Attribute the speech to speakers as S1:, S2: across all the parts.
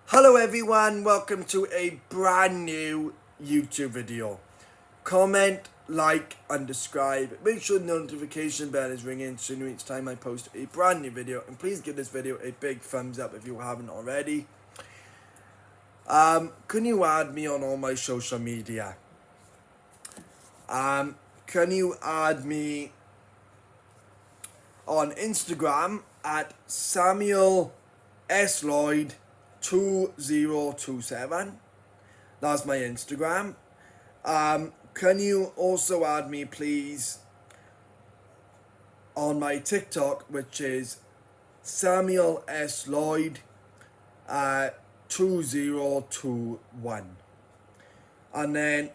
S1: Hello everyone, welcome to a brand new YouTube video. Comment, like and subscribe. Make sure the notification bell is ringing so you know each time I post a brand new video. And please give this video a big thumbs up if you haven't already. Can you add me on all my social media? Can you add me on Instagram at Samuel S. Lloyd 2027. That's my Instagram. Can you also add me, please, on my TikTok, which is Samuel S. Lloyd 2021. And then,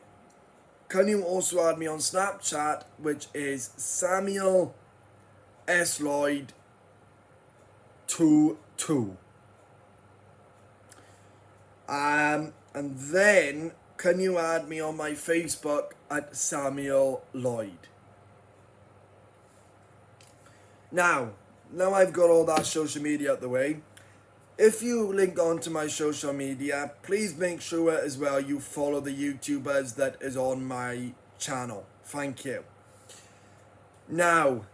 S1: can you also add me on Snapchat, which is Samuel S. Lloyd 22. And then, can you add me on my Facebook at Samuel Lloyd? Now I've got all that social media out the way. If you link onto my social media, please make sure as well you follow the YouTubers that is on my channel. Thank you. Now,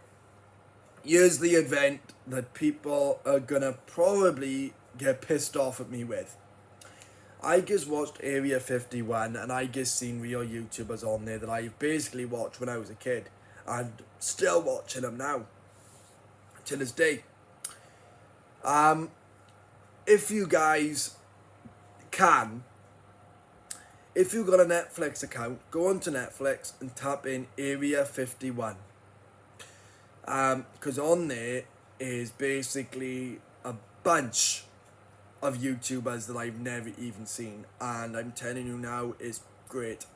S1: here's the event that people are gonna probably get pissed off at me with. I just watched Area 51 and I just seen real YouTubers on there that I basically watched when I was a kid and still watching them now to this day. If you guys can, if you've got a Netflix account, go onto Netflix and tap in Area 51. Because on there is basically a bunch of YouTubers that I've never even seen, and I'm telling you now, it's great.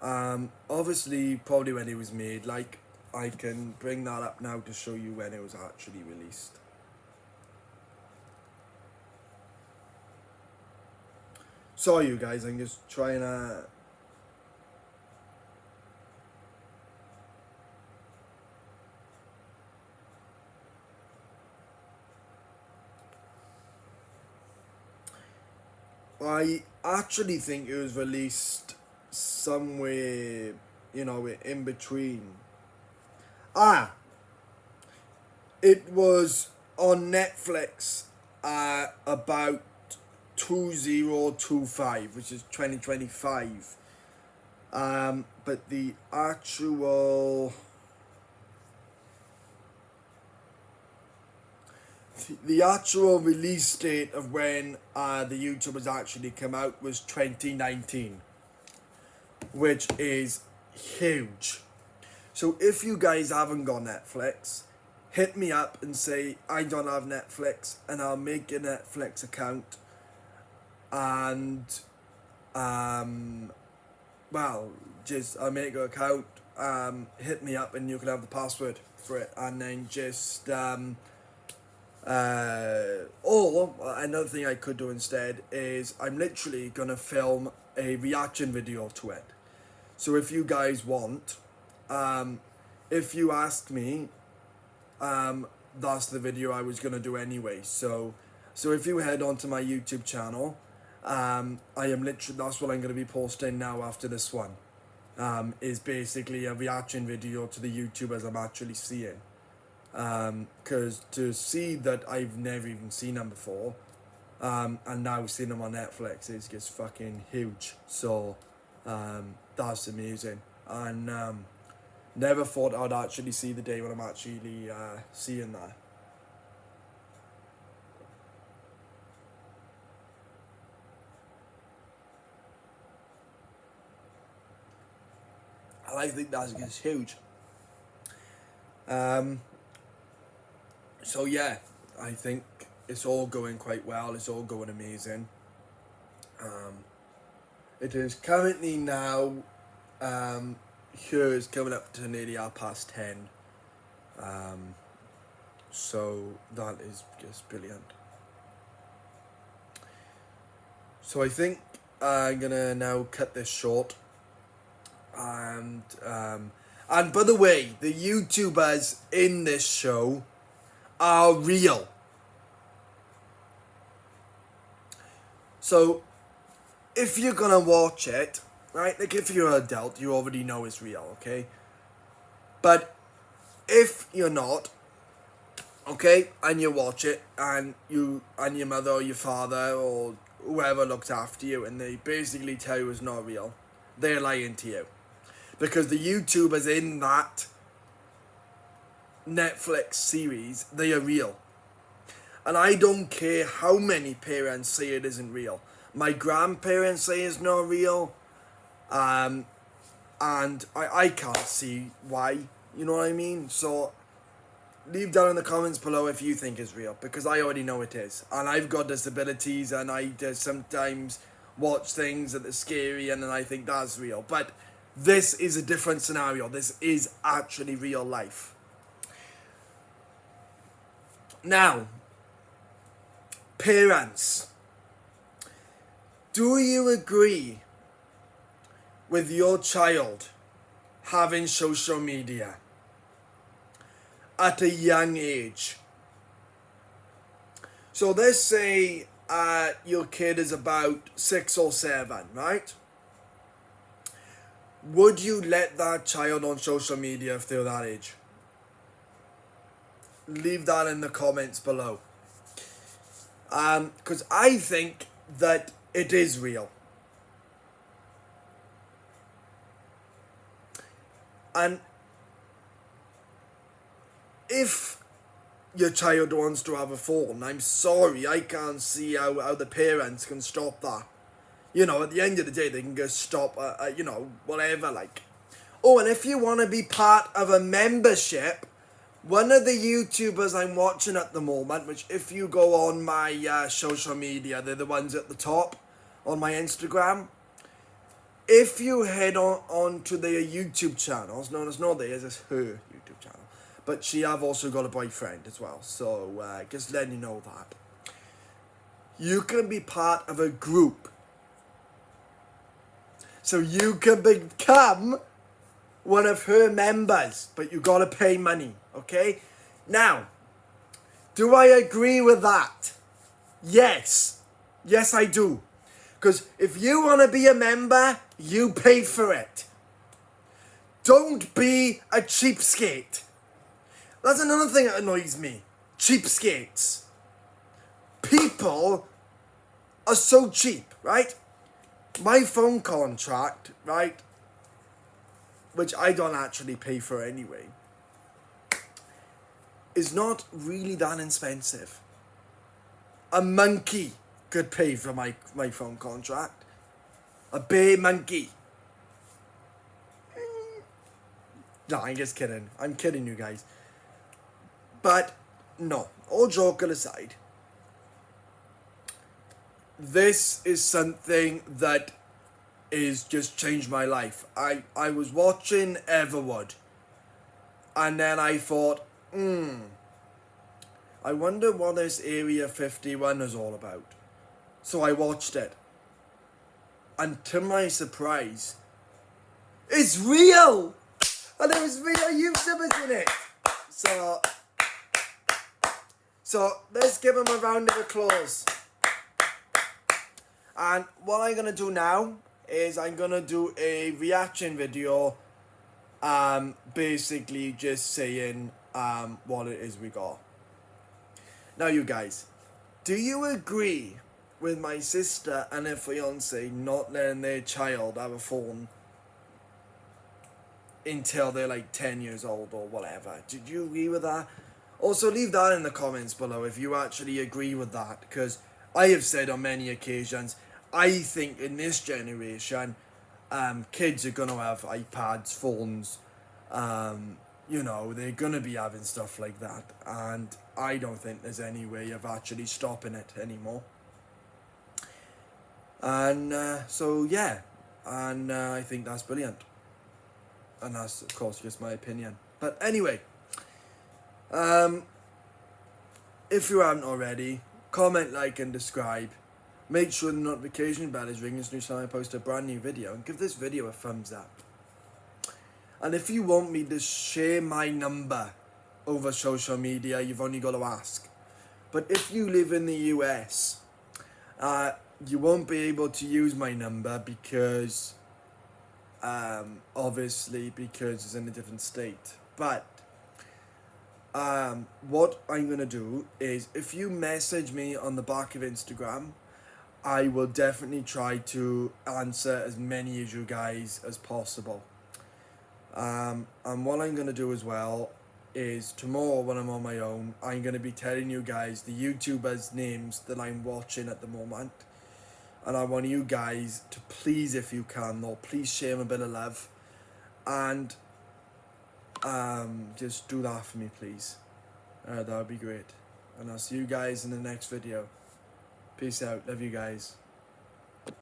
S1: Obviously, probably when it was made, like, I can bring that up now to show you when it was actually released. Sorry you guys, I'm just trying to... I actually think it was released somewhere, in between. It was on Netflix about 2025, which is 2025. But the actual release date of when the YouTubers actually come out was 2019, which is huge. So if you guys haven't got Netflix, hit me up and say I don't have Netflix, and I'll make a Netflix account. And I'll make an account. Hit me up and you can have the password for it, and then just or another thing I could do instead is I'm literally gonna film a reaction video to it. So if you guys want, if you ask me, that's the video I was gonna do anyway. So if you head onto my YouTube channel, that's what I'm gonna be posting now after this one. Is basically a reaction video to the YouTubers I'm actually seeing. Because to see that I've never even seen them before, and now seeing them on Netflix is just fucking huge. So that's amazing, and never thought I'd actually see the day when I'm actually seeing that. And I think that's just huge. So yeah, I think it's all going quite well. It's all going amazing. It is currently now, here is coming up to nearly 10:30. So that is just brilliant. So I think I'm gonna now cut this short. And by the way, the YouTubers in this show are real. So if you're gonna watch it, right, like if you're an adult, you already know it's real, okay? But if you're not, okay, and you watch it, and you and your mother or your father or whoever looks after you, and they basically tell you it's not real, they're lying to you. Because the YouTubers in that Netflix series, they are real. And I don't care how many parents say it isn't real. My grandparents say it's not real. And I can't see why. You know what I mean? So leave down in the comments below if you think it's real. Because I already know it is. And I've got disabilities and I just sometimes watch things that are scary and then I think that's real. But this is a different scenario. This is actually real life. Now, parents, do you agree with your child having social media at a young age? So let's say your kid is about 6 or 7, right? Would you let that child on social media if they're that age? Leave that in the comments below. Because I think that it is real. And if your child wants to have a phone, I'm sorry, I can't see how the parents can stop that. You know, at the end of the day, they can just stop, you know, whatever, like. Oh, and if you want to be part of a membership, one of the YouTubers I'm watching at the moment, which if you go on my social media, they're the ones at the top on my Instagram. If you head on to their YouTube channels, no, it's not theirs, it's her YouTube channel. But she have also got a boyfriend as well, so just letting you know that. You can be part of a group. So you can become one of her members, but you gotta pay money, okay? Now, do I agree with that? Yes. Yes, I do. Because if you want to be a member, you pay for it. Don't be a cheapskate. That's another thing that annoys me. Cheapskates. People are so cheap, right? My phone contract, right, which I don't actually pay for anyway, is not really that expensive. A monkey could pay for my phone contract. A bear monkey. No, I'm just kidding. I'm kidding you guys. But, no. All joking aside, this is something that is just changed my life. I was watching Everwood, and then I thought, I wonder what this Area 51 is all about. So I watched it. And to my surprise, it's real! And there was real YouTubers in it. So let's give them a round of applause. And what I'm going to do now is I'm going to do a reaction video, basically just saying what it is we got. Now you guys, do you agree with my sister and her fiance not letting their child have a phone until they're like 10 years old or whatever? Did you agree with that? Also leave that in the comments below if you actually agree with that, because I have said on many occasions, I think in this generation, kids are going to have iPads, phones, you know, they're going to be having stuff like that, and I don't think there's any way of actually stopping it anymore. And so yeah, and I think that's brilliant, and that's of course just my opinion. But anyway, if you haven't already, comment, like and subscribe. Make sure the notification bell is ringing so each time I post a brand new video, and give this video a thumbs up. And if you want me to share my number over social media, you've only got to ask. But if you live in the US, you won't be able to use my number because obviously because it's in a different state. But what I'm gonna do is, if you message me on the back of Instagram, I will definitely try to answer as many of you guys as possible. And what I'm gonna do as well is, tomorrow when I'm on my own, I'm gonna be telling you guys the YouTubers' names that I'm watching at the moment. And I want you guys to please, if you can, though, please share them a bit of love. And just do that for me, please. That would be great. And I'll see you guys in the next video. Peace out. Love you guys.